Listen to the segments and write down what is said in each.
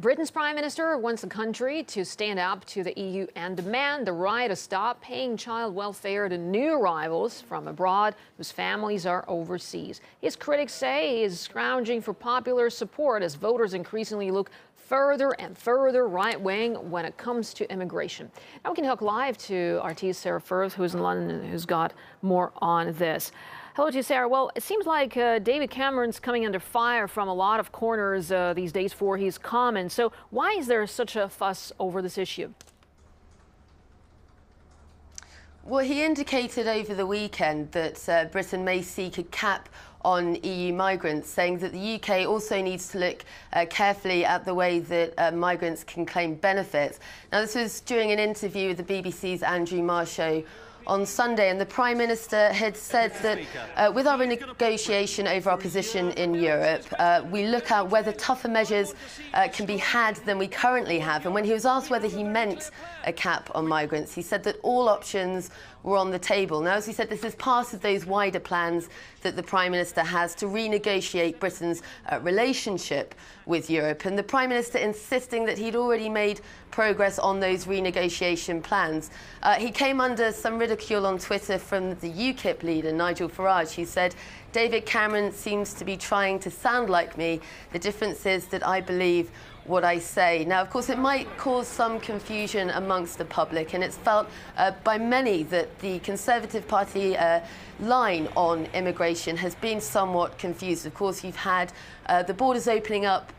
Britain's Prime Minister wants the country to stand up to the EU and demand the right to stop paying child welfare to new arrivals from abroad whose families are overseas. His critics say he is scrounging for popular support as voters increasingly look further and further right-wing when it comes to immigration. Now we can talk live to RT's Sarah Firth, who's in London, who's got more on this. Hello to you, Sarah. Well, it seems like David Cameron's coming under fire from a lot of corners these days for his comments. So why is there such a fuss over this issue? Well, he indicated over the weekend that Britain may seek a cap on EU migrants, saying that the UK also needs to look carefully at the way that migrants can claim benefits. Now, this was during an interview with the BBC's Andrew Marr show on Sunday, and the Prime Minister had said that with our renegotiation over our position in Europe, we look at whether tougher measures can be had than we currently have. And when he was asked whether he meant a cap on migrants, he said that all options were on the table. Now, as he said, this is part of those wider plans that the Prime Minister has to renegotiate Britain's relationship with Europe. And the Prime Minister insisting that he'd already made progress on those renegotiation plans. He came under some ridicule on Twitter from the UKIP leader, Nigel Farage, who said, "David Cameron seems to be trying to sound like me. The difference is that I believe what I say." Now, of course, it might cause some confusion amongst the public, and it's felt by many that the Conservative Party line on immigration has been somewhat confused. Of course, you've had the borders opening up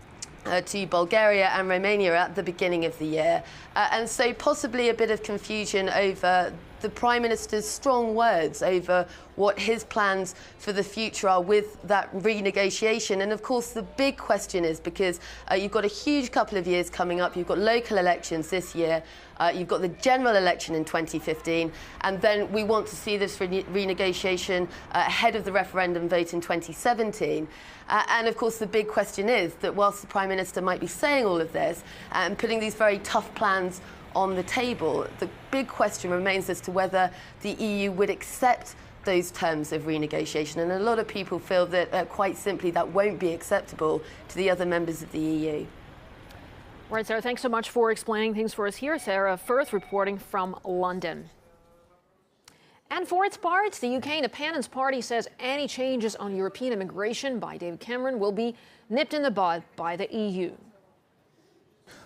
to Bulgaria and Romania at the beginning of the year, and so possibly a bit of confusion over the Prime Minister's strong words over what his plans for the future are with that renegotiation. And of course, the big question is, because you've got a huge couple of years coming up, you've got local elections this year, you've got the general election in 2015, and then we want to see this renegotiation ahead of the referendum vote in 2017. And of course, the big question is that whilst the Prime Minister might be saying all of this and putting these very tough plans on the table, the big question remains as to whether the EU would accept those terms of renegotiation. And a lot of people feel that quite simply that won't be acceptable to the other members of the EU. Right, Sarah, thanks so much for explaining things for us here. Sarah Firth reporting from London. And for its part, the UK Independence Party says any changes on European immigration by David Cameron will be nipped in the bud by the EU.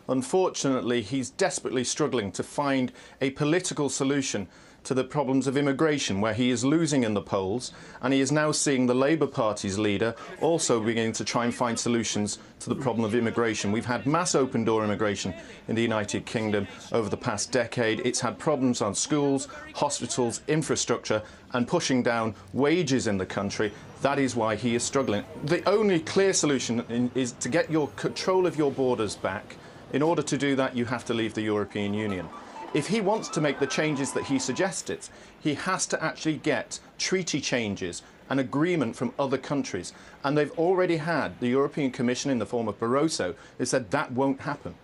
Unfortunately, he's desperately struggling to find a political solution to the problems of immigration, where he is losing in the polls, and he is now seeing the Labour Party's leader also beginning to try and find solutions to the problem of immigration. We've had mass open-door immigration in the United Kingdom over the past decade. It's had problems on schools, hospitals, infrastructure, and pushing down wages in the country. That is why he is struggling. The only clear solution is to get your control of your borders back. In order to do that, you have to leave the European Union. If he wants to make the changes that he suggested, he has to actually get treaty changes and agreement from other countries. And they've already had the European Commission in the form of Barroso who said that won't happen.